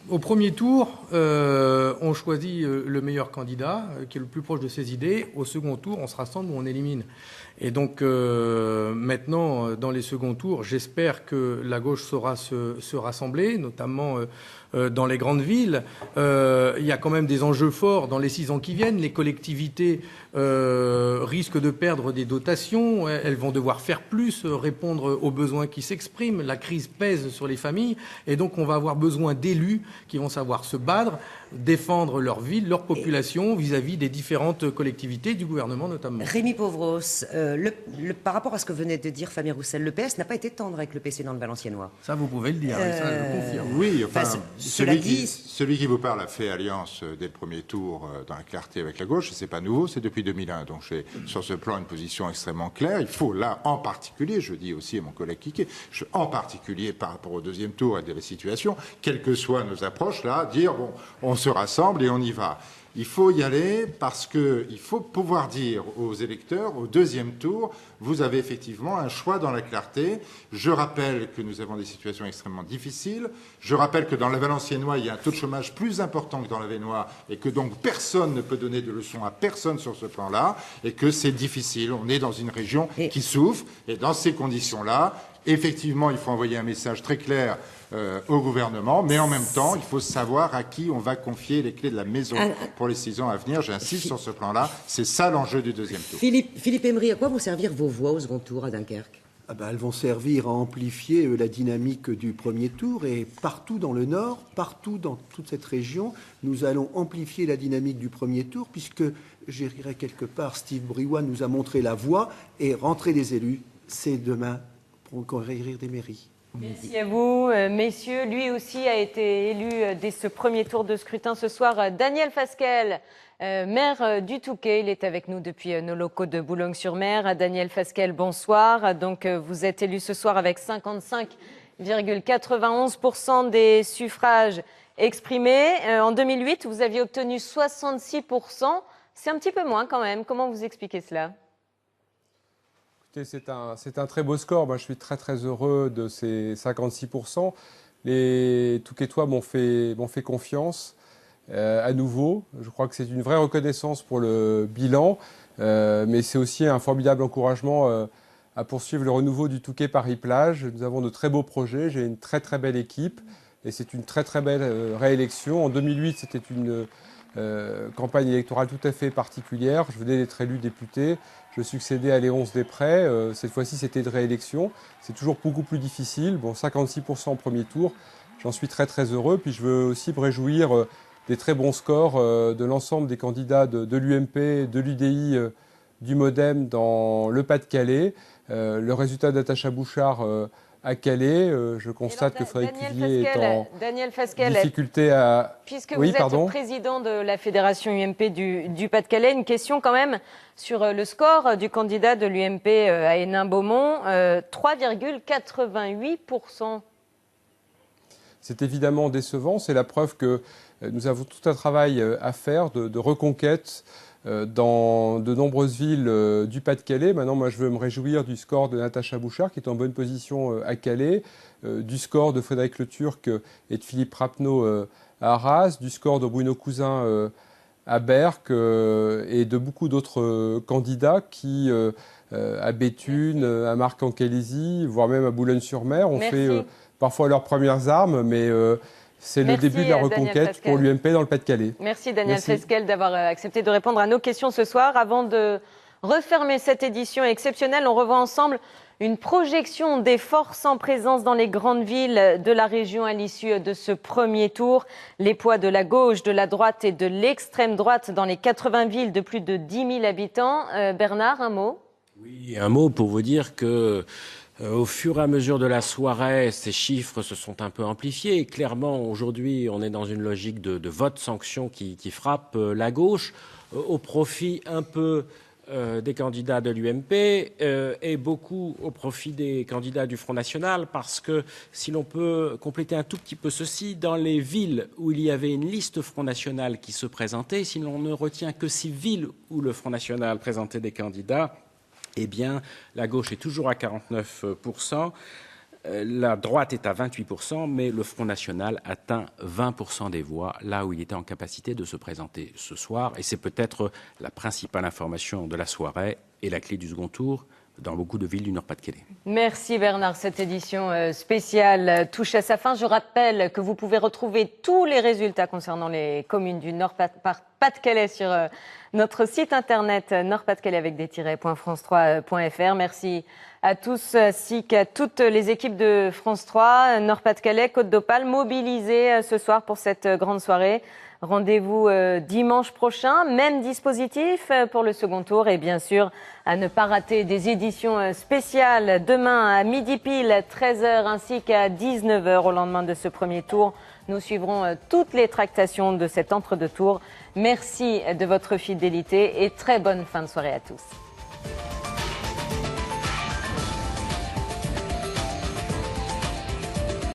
Au premier tour, on choisit le meilleur candidat, qui est le plus proche de ses idées. Au second tour, on se rassemble ou on élimine. Et donc maintenant, dans les seconds tours, j'espère que la gauche saura se rassembler, notamment dans les grandes villes. Il y a quand même des enjeux forts dans les 6 ans qui viennent. Les collectivités risquent de perdre des dotations. Elles vont devoir faire plus, répondre aux besoins qui s'expriment. La crise pèse sur les familles. Et donc on va avoir besoin d'élus qui vont savoir se battre, défendre leur ville, leur population vis-à-vis des différentes collectivités, du gouvernement notamment. Rémi Pauvros, Par rapport à ce que venait de dire Fabien Roussel, le PS n'a pas été tendre avec le PC dans le Valenciennois. Ça, vous pouvez le dire, ça, je le confirme. Oui, enfin, cela dit... celui qui vous parle a fait alliance dès le premier tour dans la clarté avec la gauche. C'est pas nouveau, c'est depuis 2001. Donc j'ai sur ce plan une position extrêmement claire. Il faut là, en particulier, je dis aussi à mon collègue Quiquet, en particulier par rapport au deuxième tour et de la situation, quelles que soient nos approches, là, dire bon, on se rassemble et on y va. Il faut y aller parce qu'il faut pouvoir dire aux électeurs, au deuxième tour, vous avez effectivement un choix dans la clarté. Je rappelle que nous avons des situations extrêmement difficiles. Je rappelle que dans la Valenciennois, il y a un taux de chômage plus important que dans la Vénois et que donc personne ne peut donner de leçons à personne sur ce plan-là et que c'est difficile. On est dans une région qui souffre et dans ces conditions-là, effectivement, il faut envoyer un message très clair au gouvernement, mais en même temps, il faut savoir à qui on va confier les clés de la maison pour les 6 ans à venir. J'insiste sur ce plan-là. C'est ça l'enjeu du deuxième tour. Philippe Emery, à quoi vont servir vos voix au second tour à Dunkerque? Elles vont servir à amplifier la dynamique du premier tour et partout dans le Nord, partout dans toute cette région, nous allons amplifier la dynamique du premier tour puisque, je dirais quelque part, Steve Briouat nous a montré la voie et rentrer des élus, c'est demain pour conquérir des mairies. Merci à vous, messieurs. Lui aussi a été élu dès ce premier tour de scrutin ce soir. Daniel Fasquelle, maire du Touquet, il est avec nous depuis nos locaux de Boulogne-sur-Mer. Daniel Fasquelle, bonsoir. Donc vous êtes élu ce soir avec 55,91% des suffrages exprimés. En 2008, vous aviez obtenu 66%. C'est un petit peu moins quand même. Comment vous expliquez cela ? C'est un très beau score. Moi, je suis très très heureux de ces 56%. Les Touquetois m'ont fait confiance à nouveau. Je crois que c'est une vraie reconnaissance pour le bilan, mais c'est aussi un formidable encouragement à poursuivre le renouveau du Touquet Paris-Plage. Nous avons de très beaux projets. J'ai une très très belle équipe et c'est une très très belle réélection. En 2008, c'était une campagne électorale tout à fait particulière. Je venais d'être élu député. Je succédais à Léonce Després. Cette fois-ci, c'était de réélection. C'est toujours beaucoup plus difficile. Bon, 56% au premier tour. J'en suis très, très heureux. Puis je veux aussi me réjouir des très bons scores de l'ensemble des candidats de l'UMP, de l'UDI, du MoDem dans le Pas-de-Calais. Le résultat d'Natacha Bouchard à Calais, je constate que Frédéric Cuvier est en difficulté à... Puisque vous êtes président de la fédération UMP du Pas-de-Calais, une question quand même sur le score du candidat de l'UMP à Hénin-Beaumont, 3,88%. C'est évidemment décevant, c'est la preuve que nous avons tout un travail à faire de reconquête dans de nombreuses villes du Pas-de-Calais. Maintenant, moi, je veux me réjouir du score de Natacha Bouchard, qui est en bonne position à Calais, du score de Frédéric Le Turc et de Philippe Rappeneau à Arras, du score de Bruno Cousin à Berck et de beaucoup d'autres candidats qui, à Béthune, à Marc-en-Calaisis, voire même à Boulogne-sur-Mer, ont fait parfois leurs premières armes, mais... c'est le début de la reconquête pour l'UMP dans le Pas-de-Calais. Merci Daniel Fasquelle d'avoir accepté de répondre à nos questions ce soir. Avant de refermer cette édition exceptionnelle, on revoit ensemble une projection des forces en présence dans les grandes villes de la région à l'issue de ce premier tour. Les poids de la gauche, de la droite et de l'extrême droite dans les 80 villes de plus de 10 000 habitants. Bernard, un mot ? Oui, un mot pour vous dire que... au fur et à mesure de la soirée, ces chiffres se sont un peu amplifiés. Et clairement, aujourd'hui, on est dans une logique de vote-sanction qui frappe la gauche, au profit un peu des candidats de l'UMP et beaucoup au profit des candidats du Front National, parce que si l'on peut compléter un tout petit peu ceci, dans les villes où il y avait une liste Front National qui se présentait, si l'on ne retient que 6 villes où le Front National présentait des candidats, eh bien, la gauche est toujours à 49%, la droite est à 28%, mais le Front National atteint 20% des voix, là où il était en capacité de se présenter ce soir. Et c'est peut-être la principale information de la soirée et la clé du second tour dans beaucoup de villes du Nord-Pas-de-Calais. Merci Bernard. Cette édition spéciale touche à sa fin. Je rappelle que vous pouvez retrouver tous les résultats concernant les communes du Nord-Pas-de-Calais sur notre site internet nord-pas-de-calais avec des tirets.france3.fr. Merci à tous ainsi qu'à toutes les équipes de France 3, Nord-Pas-de-Calais, Côte d'Opale, mobilisées ce soir pour cette grande soirée. Rendez-vous dimanche prochain, même dispositif pour le second tour et bien sûr à ne pas rater des éditions spéciales demain à midi pile, 13h ainsi qu'à 19h au lendemain de ce premier tour. Nous suivrons toutes les tractations de cet entre-deux tours. Merci de votre fidélité et très bonne fin de soirée à tous.